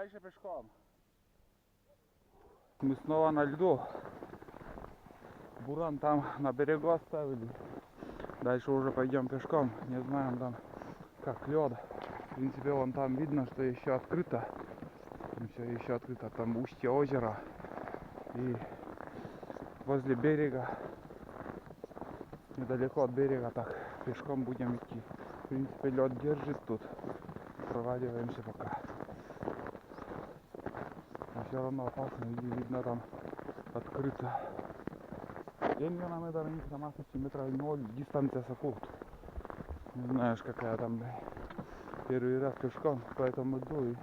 Дальше пешком. Мы снова на льду. Буран там на берегу оставили. Дальше уже пойдем пешком. Не знаем там как лед. В принципе, вон там видно, что еще открыто. Там все еще открыто. Там устье озера. И возле берега, недалеко от берега, так пешком будем идти. В принципе, лед держит тут. Проваливаемся пока. Но все равно опасно. И видно там открыто. Io non mi dare niente, ma 100 метров 0 дистанция сокол. Не знаешь, какая там, первый раз пешком, поэтому иду и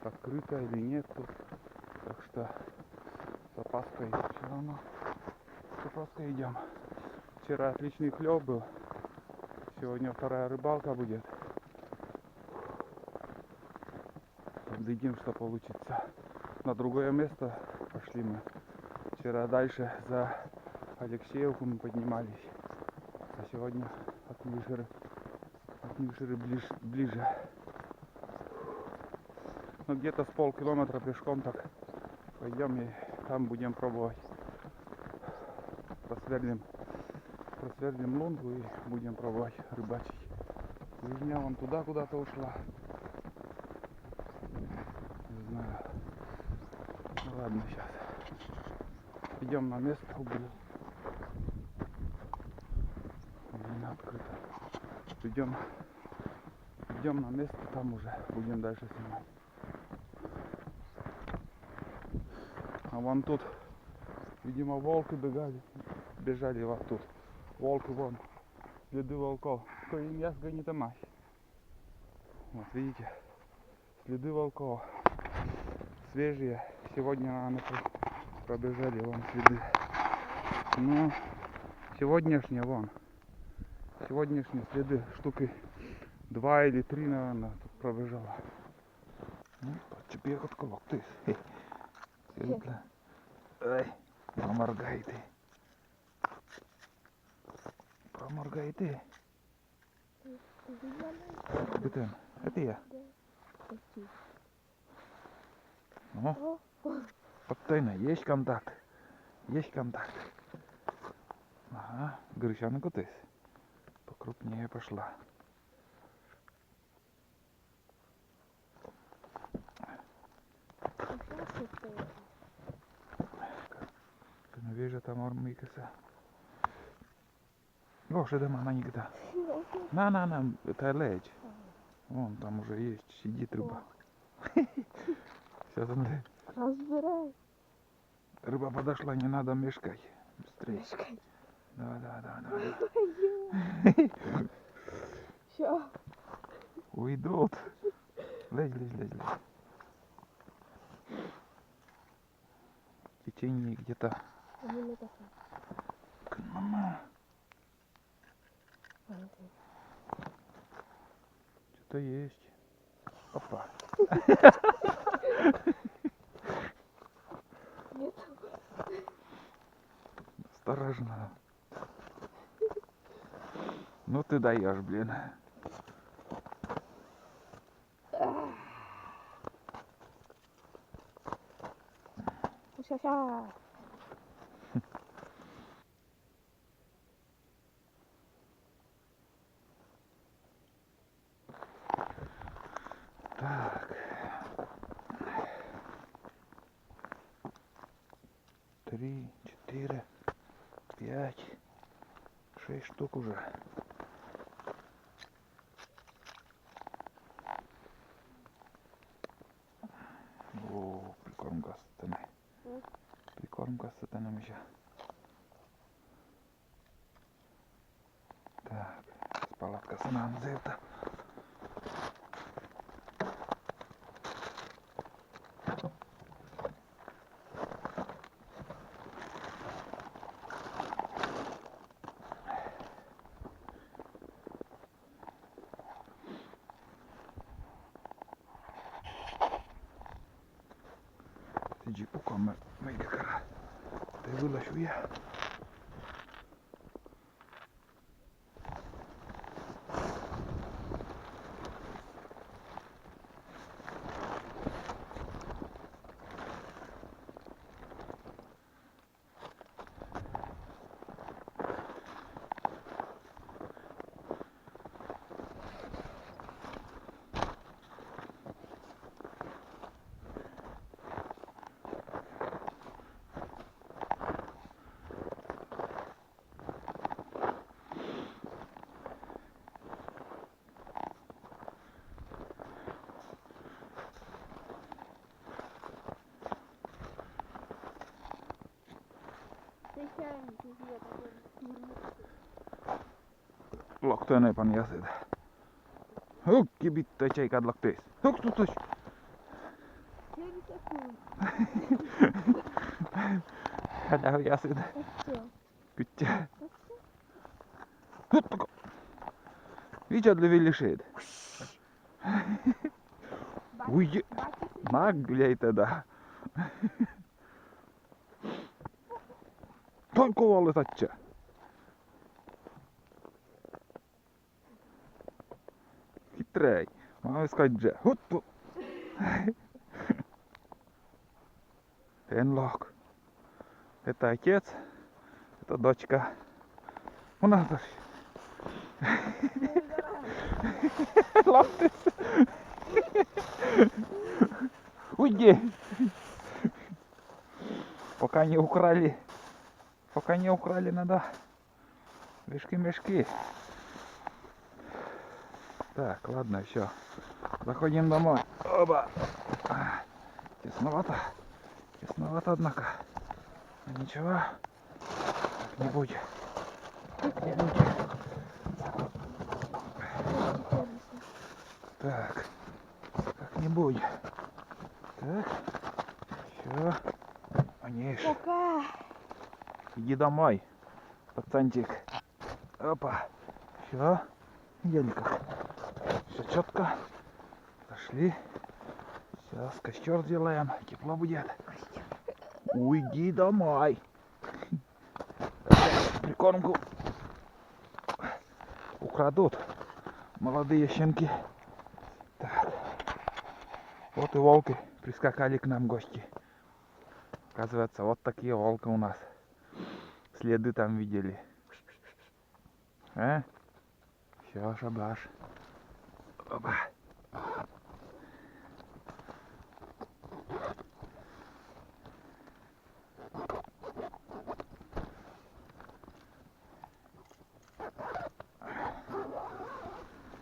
открыто или нет тут. Так что с опаской все равно. С опаской идем. Вчера отличный клев был. Сегодня вторая рыбалка будет. Глядим, что получится. На другое место пошли мы. Вчера дальше за Алексеевку мы поднимались. А сегодня от Ниширы ближе. Ну где-то с полкилометра пешком так пойдем и там будем пробовать. Просверлим лунку и будем пробовать рыбачить. Лыжня вон туда куда-то ушла. Не знаю. Ну ладно, сейчас. Идем на место, убью. Не открыто. Идем на место, там уже будем дальше снимать. А вон тут, видимо, волки бежали вот тут. Волки вон, следы волков. Коим я сгоните мать. Вот видите, следы волков. Свежие. Сегодня рано пробежали вон следы. Ну, сегодняшние вон. Сегодняшние следы штуки 2 или 3, наверное, тут пробежала. Ну, подчепи от колок ты. Ай, проморгай ты. Проморгай ты. Бетен, это я. Ну, подтайно, есть контакт. Есть контакт. Ага, гречанка ты. Покрупнее пошла. Ты вижу там армейкаса. О, что там она никогда. На, это лечь. Вон там уже есть, сидит рыба. Сейчас он разбирай. Рыба подошла, не надо мешкать. Быстрее. Да. Все. Уйдут. Лезь. В течение где-то. Мама. Что-то есть. Опа. Нет. Осторожно. Ну ты даешь, блин. Ша-ша. Так. 3, 4, 5, 6 штук уже. О, прикормка с сатаной. Прикормка с сатаном еще. Так, палатка с нанзета. Сиджи пуком, мейка кара. Ты вылащу я. Loktoon ei pan jäsetä. Hukki vittu, ei tjejkad lokteis. Huk tutus. Hädä on jäsetä. Kyttää. Huttako. Viitsiat villisheet. Ui, magli ei tätä. Toi kovalle tatsia. Hitrei. Mä ois kaidja. Huttu. En lohk. Это отец, это дочка. У нас даже. Лаптис. Уйди. Пока не украли. Пока не украли, надо мешки. Так, ладно, все. Заходим домой. Оба. Тесновато. Тесновато, однако. Но ничего. Как-нибудь. Как-нибудь. Так. Как-нибудь. Так. Все. Маниш. Пока. Иди домой, пацанчик. Опа. Все. Видели как? Все четко. Зашли. Сейчас костер сделаем. Тепло будет. Уйди домой. Прикормку украдут молодые щенки. Так. Вот и волки прискакали к нам в гости. Оказывается, вот такие волки у нас. Следы там видели. А? Все, шабаш. Опа.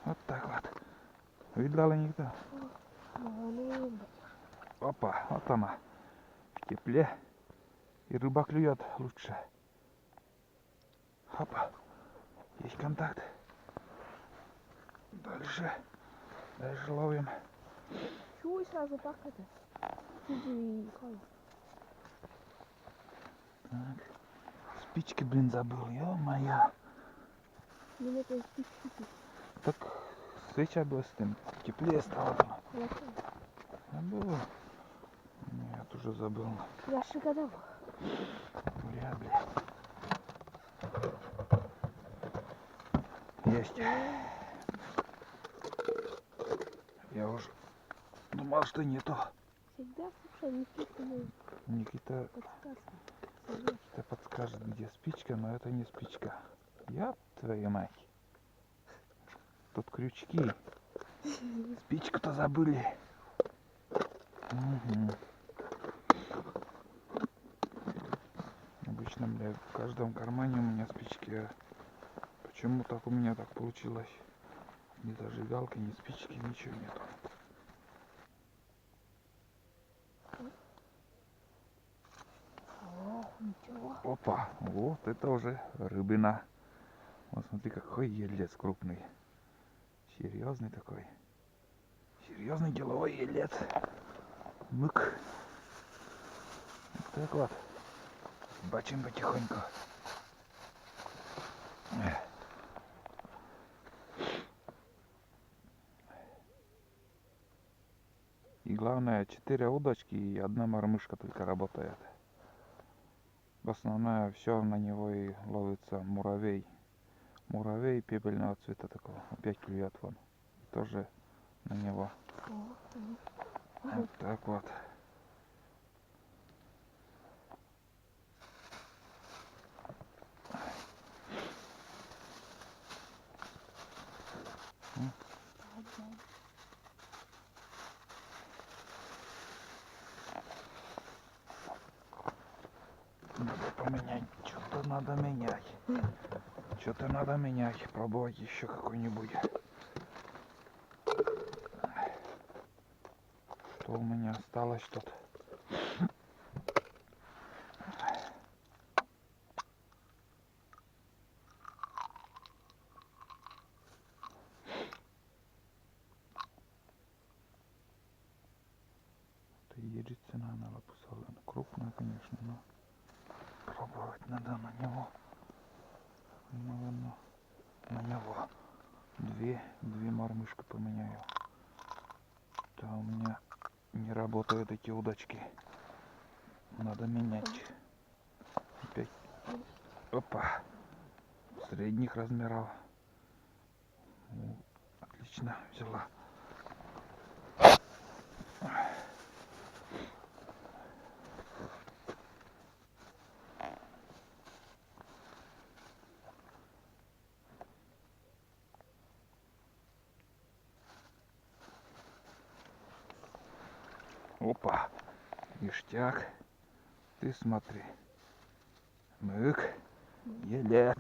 Вот так вот. Видала никто? Опа, вот она. В тепле. И рыба клюет лучше. Опа. Есть контакт. Дальше ловим. Чего сразу пахать-то? Так. Спички, блин, забыл. Ё-моё. Ну это спички. Так свеча была с тем. Теплее стало. Забыл. Нет, уже забыл. Я шикадал. Вряд ли. Есть. Я уже думал, что не то. Всегда слушай, Никита подсказка. подскажет, где спичка, но это не спичка. Я твою мать. Тут крючки. Спичку-то забыли. Угу. Обычно, бля, в каждом кармане у меня спички. Почему так у меня так получилось? Ни зажигалки, ни спички, ничего нету. О, ничего. Опа, вот это уже рыбина. Вот смотри, какой елец крупный. Серьезный такой. Серьезный деловой елец. Мык. Вот так вот. Бачим потихоньку. И главное, 4 удочки и одна мормышка только работает. Основное все на него и ловится муравей. Муравей пепельного цвета такого. Опять клюет вон. Тоже на него. Вот так вот. Надо поменять. Что-то надо менять. Что-то надо менять. Пробовать еще какой-нибудь. Что у меня осталось тут? Две мормышки поменяю. Да, у меня не работают эти удочки. Надо менять. Опять. Опа. Средних размеров. Ну, отлично, взяла. Опа. Ништяк. Ты смотри. Мык. Елец.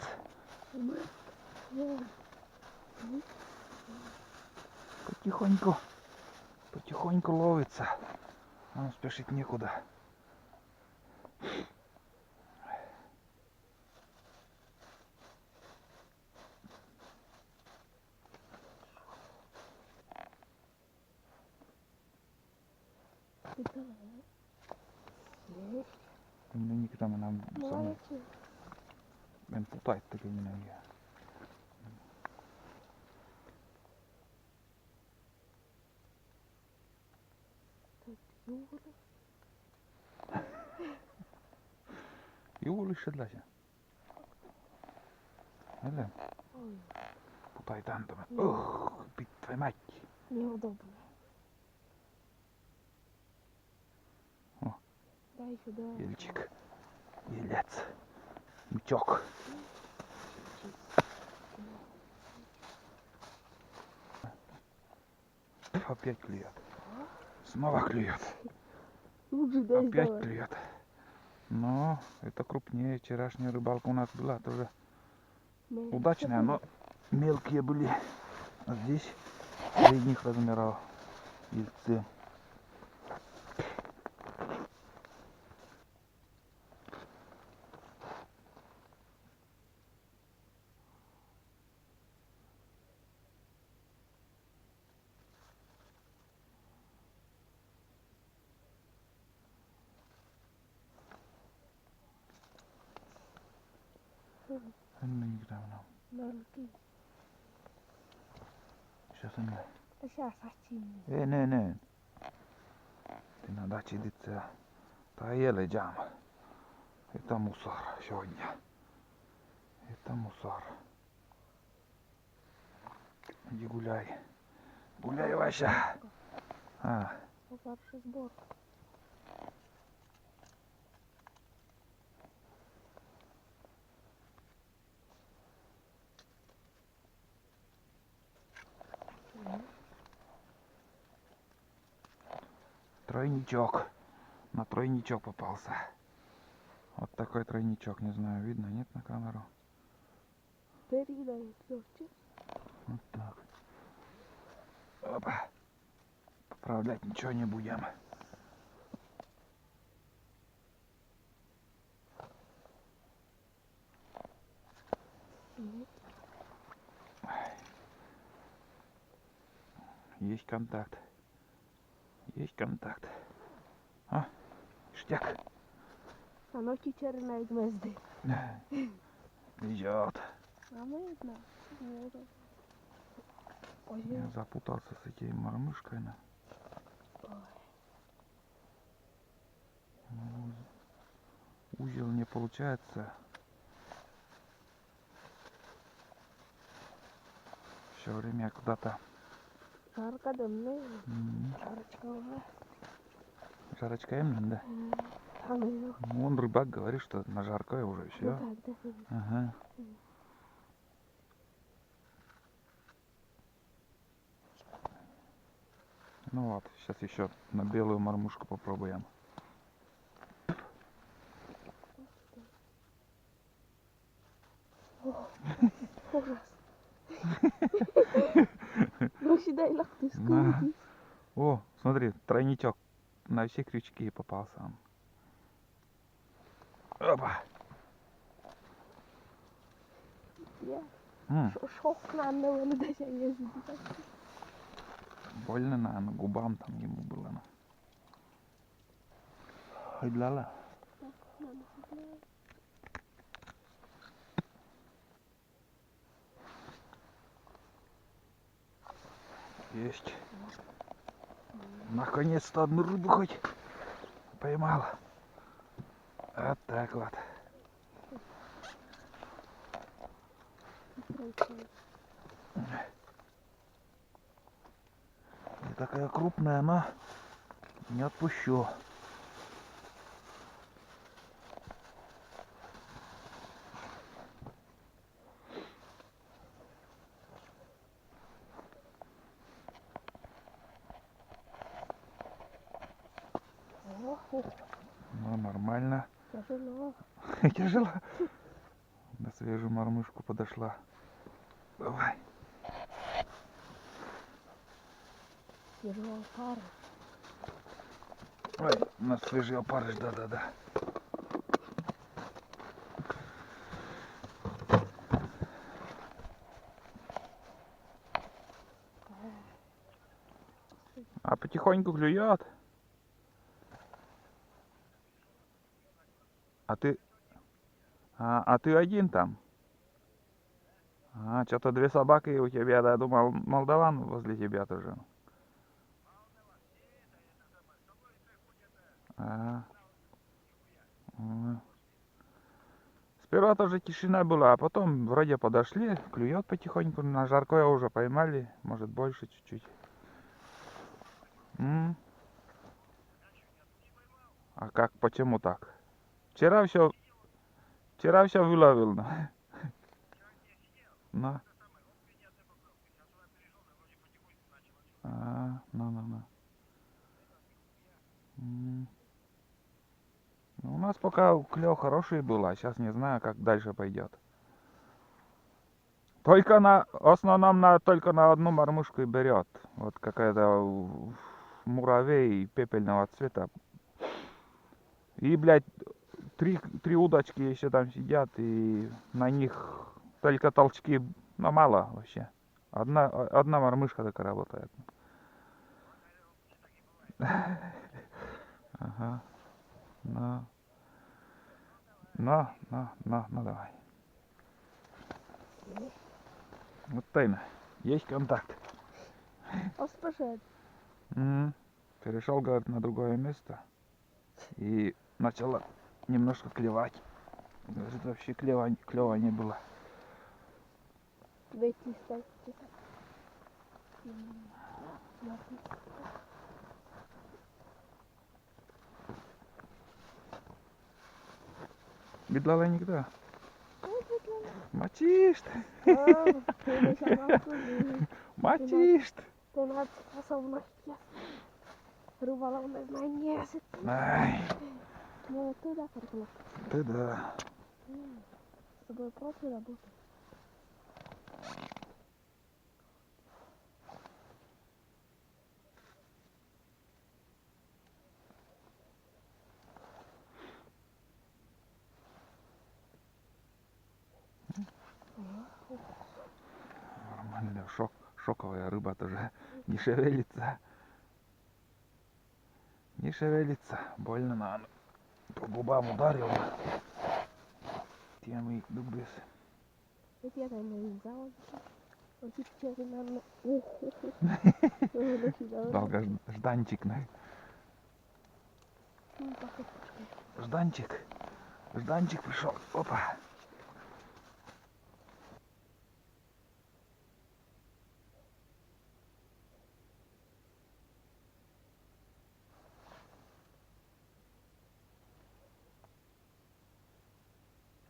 Потихоньку. Потихоньку ловится. А спешить некуда. Ну никогда нам самый en putait tekeminen ja juuri sellaisia. Älä putait antamaan. Pitää mäkki. Неудобно. О. Дай сюда. Ельчик. Елец. Мчок. Опять клюет. Снова клюет. Лучше дай Опять давай. клюет. Но это крупнее. Вчерашняя рыбалка у нас была тоже удачная, но мелкие были. А здесь средних размеров ельцы. Мелкий. Сейчас она. Сейчас хотим. Не. Ты надо чидиться. Таеле джам. Это мусор сегодня. Это мусор. Иди гуляй. Гуляй, Вася. А. Старший сбор. Тройничок. На тройничок попался. Вот такой тройничок. Не знаю, видно, нет на камеру? Передает легче. Вот так. Опа. Поправлять ничего не будем. Есть контакт. Есть контакт. А, штяк. А ночи черной звезды. Идет. А мы видно. Я запутался с этой мормышкой. Узел не получается. Все время куда-то. Жарко дымный. Жарочка уже. Жарочка именно, да? Ну, Он рыбак говорит, что на жаркое уже все. так, да. Ага. Ну вот, сейчас еще на белую мормушку попробуем. Ужас. Ну сюда и лохты На. скрутись. О, смотри, тройничок. На все крючки попался он. Опа. Я шок на одного даже не забиваю. Больно, наверное, губам там ему было. Хайдлала. Так, надо сюда. Есть. Наконец-то одну рыбу хоть поймал. Вот так вот. Не такая крупная, но не отпущу. Ну, нормально. Тяжело. Тяжело. На свежую мормышку подошла. Давай. Тяжело пара. Ой, на свежий опарыш, да-да-да. А потихоньку клюет. А ты один там? А, что-то две собаки у тебя, да, я думал, молдаван возле тебя тоже. А, м. Сперва тоже тишина была, а потом вроде подошли, клюет потихоньку, на жаркое уже поймали, может больше чуть-чуть. М. А как, почему так? Вчера все выловил. На. Ну. Ну, у нас пока клев хороший был, а сейчас не знаю, как дальше пойдет. Только в основном только на одну мормышку и берет. Вот какая-то муравей пепельного цвета. И, блядь, три удочки еще там сидят, и на них только толчки, ну, мало вообще. Одна мормышка только работает. Ага. Ну, давай. Вот тайна. Есть контакт. Поспешит. Перешел, говорит, на другое место. И начало немножко клевать. Говорит, вообще клева не было. Выйти стать. Бедлала никто. Мочишь ты. Мочишь ты. Ты надо способность. Рубала у нас на несет. Ай, Ну, ты да, Каркула. ты да. С тобой профи работает. Нормально, шоковая рыба тоже не шевелится. Не шевелится. Больно надо. По губам ударил. Тем и дубис. Это я там не взяла. Вот сейчас наверное. Уху. Долгожданчик. Жданчик пришел. Опа.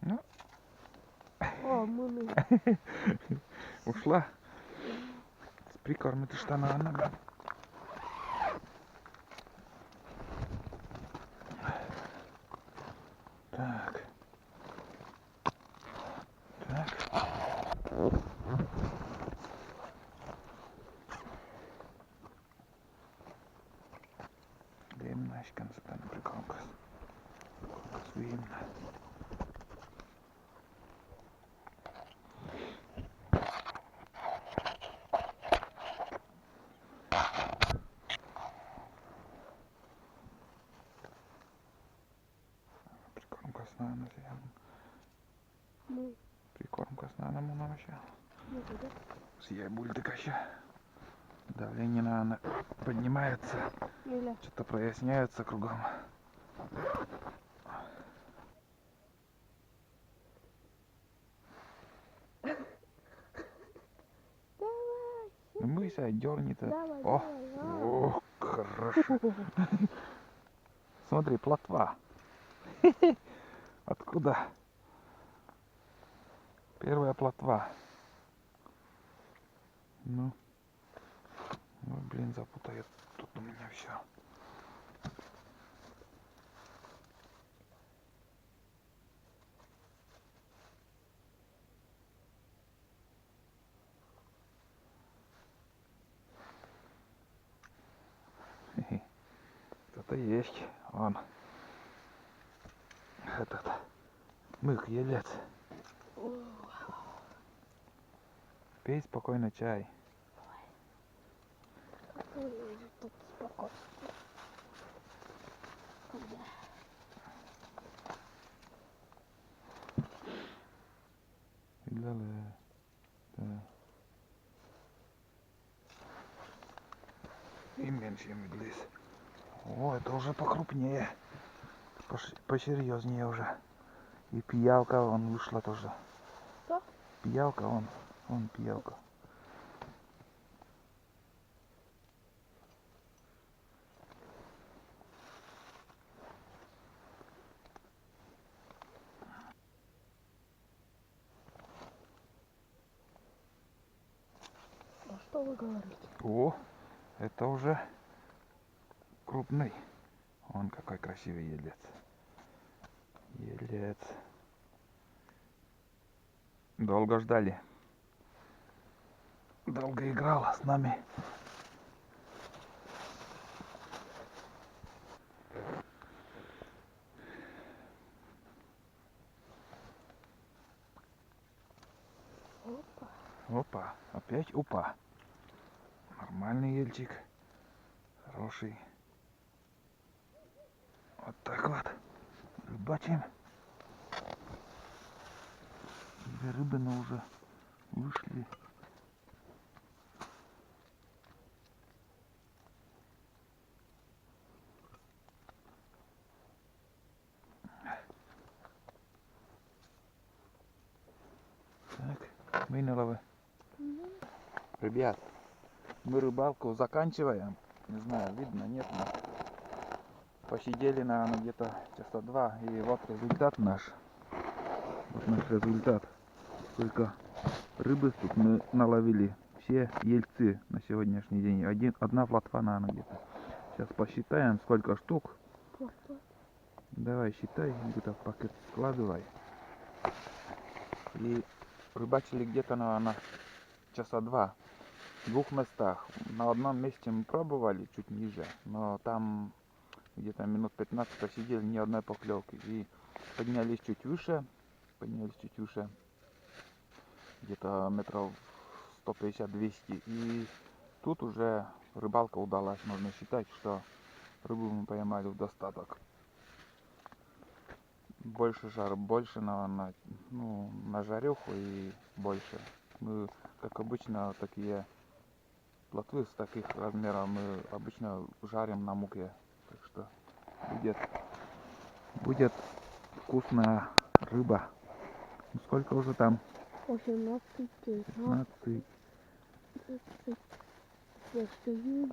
Ну. О, мумия. Ушла. С прикормит штана нога. Так. Demnäsken sitten prikonkas. Prikonkas viimne. Prikonkas näin siellä. Prikonkas näin mun on siellä. Siellä bultikasia. Давление, наверное, поднимается. Или Что-то проясняется кругом. давай, Ну, мыся, дернет. давай, О, давай, о, хорошо. Смотри, плотва. Откуда? Первая плотва. Ну, ой, блин, запутает тут у меня все. Кто-то есть. Он. Этот. Мых, елец. Пей спокойно чай. какой же тут спокойствие. Когда Видали? Да. И меньше медлис. О, это уже покрупнее. Посерьезнее уже. И пиявка вон вышла тоже. Что? Пиявка вон пиявка. А что вы говорите? О, это уже крупный. Он какой красивый елец. Елец. Долго ждали. Долго играла с нами. Опа. Опа, опять упа. Нормальный ельчик. Хороший. Вот так вот. Рыбачим. Две рыбины уже вышли. Так, выняловы. Ребят, мы рыбалку заканчиваем. Не знаю, видно, нет. Но посидели, наверное, где-то часа два. И вот результат наш. Вот наш результат. Сколько рыбы тут мы наловили. Все ельцы на сегодняшний день. Одна плотва, наверное, где-то. Сейчас посчитаем, сколько штук. Опа. Давай считай, где-то в пакет складывай. И рыбачили где-то, наверное, часа два. В двух местах. На одном месте мы пробовали чуть ниже, но там где-то минут 15 посидели, ни одной поклевки. И поднялись чуть выше, где-то метров 150-200. И тут уже рыбалка удалась. Можно считать, что рыбу мы поймали в достаток. Больше жар, больше на жареху и больше. Мы, как обычно, такие плотвы с таких размеров мы обычно жарим на муке. Так что будет вкусная рыба. Ну, сколько уже там? 18, 19, 15, 20, 21,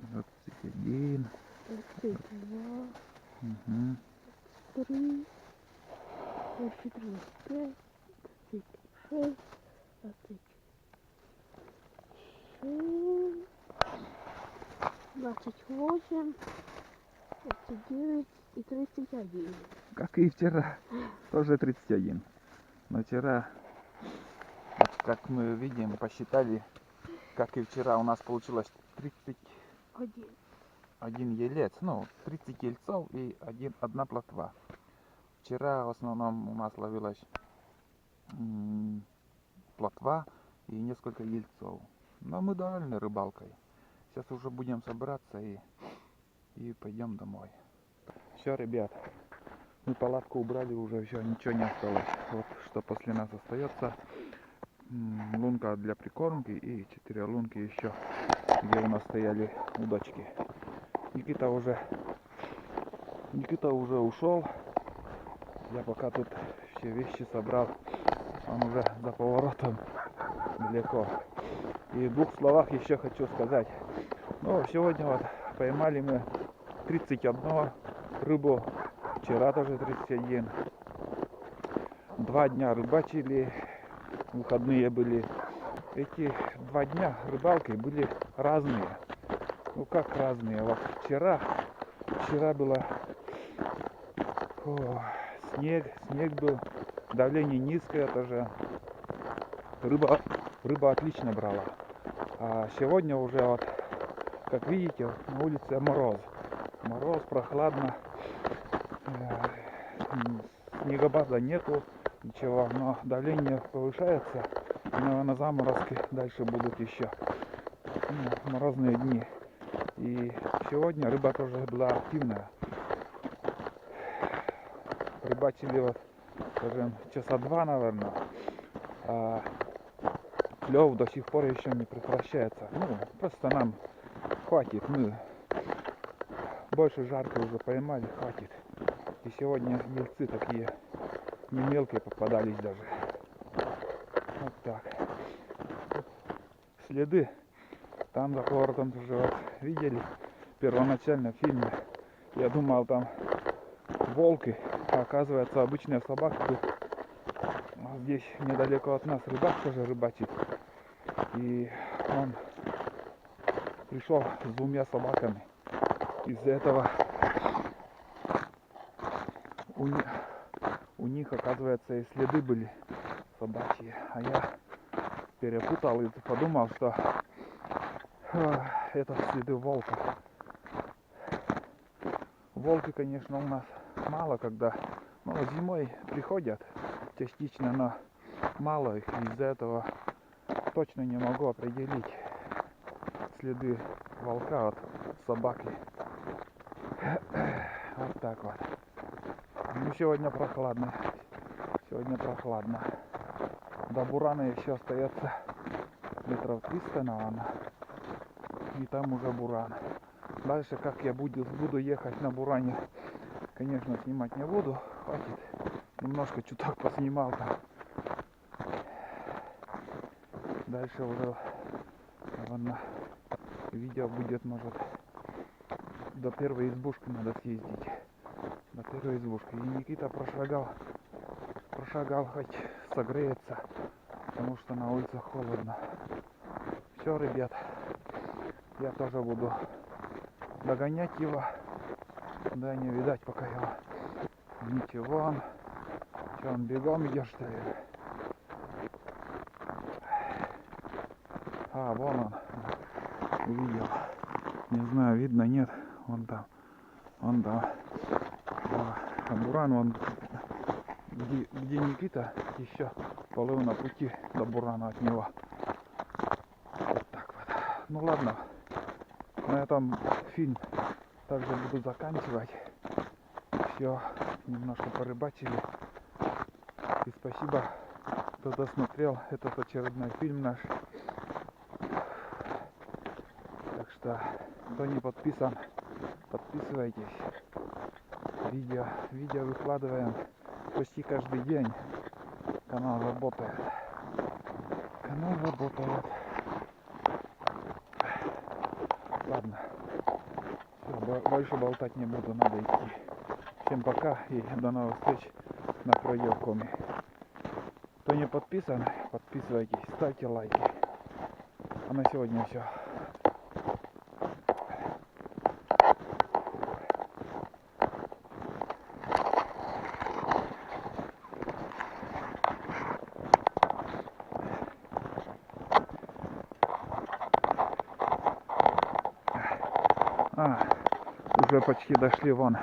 21. 22, Угу. 3, 24, 25, 26, 28, 29 и 31. Как и вчера. Тоже 31. Но вчера, как мы видим, посчитали, как и вчера, у нас получилось 31 Один. елец. Ну, 30 ельцов и одна плотва. Вчера в основном у нас ловилась плотва и несколько ельцов. Но мы довольны рыбалкой. Сейчас уже будем собираться и пойдем домой. Все, ребят, мы палатку убрали, уже все, ничего не осталось. Вот что после нас остается. лунка для прикормки и 4 лунки еще, где у нас стояли удочки. Никита уже ушел. Я пока тут все вещи собрал. Он уже за поворотом далеко. И в 2 словах еще хочу сказать. Ну, сегодня вот поймали мы 31 рыбу. Вчера тоже 31. 2 дня рыбачили. Выходные были. Эти 2 дня рыбалки были разные. Ну как разные? Вот вчера было снег был, давление низкое тоже. Рыба отлично брала. А сегодня уже вот, как видите, на улице мороз. Мороз, прохладно. Снегопада нету, ничего, но давление повышается. И, наверное, заморозки дальше будут еще. Морозные дни. И сегодня рыба тоже была активная. Рыбачили вот, скажем, часа 2, наверное. А клев до сих пор еще не прекращается. Ну, просто нам хватит. Мы больше жарко уже поймали, хватит. И сегодня ельцы такие не мелкие попадались даже. Вот так. Следы там за поворотом тоже вот видели. Первоначально в фильме я думал там волки, а оказывается обычная собака. Тут здесь недалеко от нас рыбак тоже рыбачит. И он пришел с 2 собаками. Из-за этого у них, оказывается, и следы были собачьи. А я перепутал и подумал, что это следы волка. Волки, конечно, у нас мало когда. Ну, зимой приходят частично, но мало их. Из-за этого точно не могу определить следы волка от собаки. Вот так вот. Ну, сегодня прохладно. До бурана еще остается метров 300, наверное. И там уже буран. Дальше, как я буду ехать на буране, конечно, снимать не буду. Хватит. Немножко чуток поснимал там. Дальше уже, наверное, видео будет, может, до первой избушки надо съездить. До первой избушки. И Никита прошагал, хоть согреется, потому что на улице холодно. Все, ребят, я тоже буду догонять его. Да, не видать пока его. Ничего, он бегом идет, что ли? А, вон он. Увидел. Не знаю, видно, нет. Вон там. А буран, вон, где Никита, еще половина пути до бурана от него. Вот так вот. Ну ладно. На этом фильм также буду заканчивать. Все, немножко порыбачили. И спасибо, кто досмотрел этот очередной фильм наш. Так что, кто не подписан, подписывайтесь. Видео выкладываем почти каждый день. Канал работает. Ладно. Все, больше болтать не буду, надо идти. Всем пока и до новых встреч на Кройовкоме. Кто не подписан, подписывайтесь, ставьте лайки. А на сегодня все. Уже почти дошли вон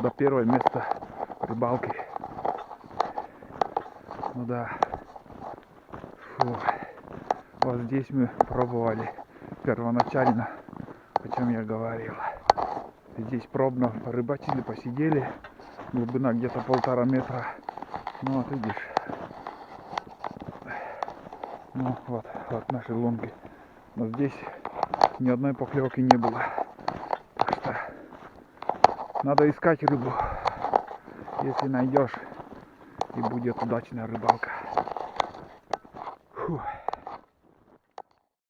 до первого места рыбалки. Ну да. Фу. Вот здесь мы пробовали первоначально, о чем я говорил. Здесь пробно порыбачили, посидели. Глубина где-то 1,5 метра. Ну вот видишь, Ну вот наши лунки. Но здесь ни одной поклевки не было. Так что надо искать рыбу. Если найдешь, и будет удачная рыбалка. Фух.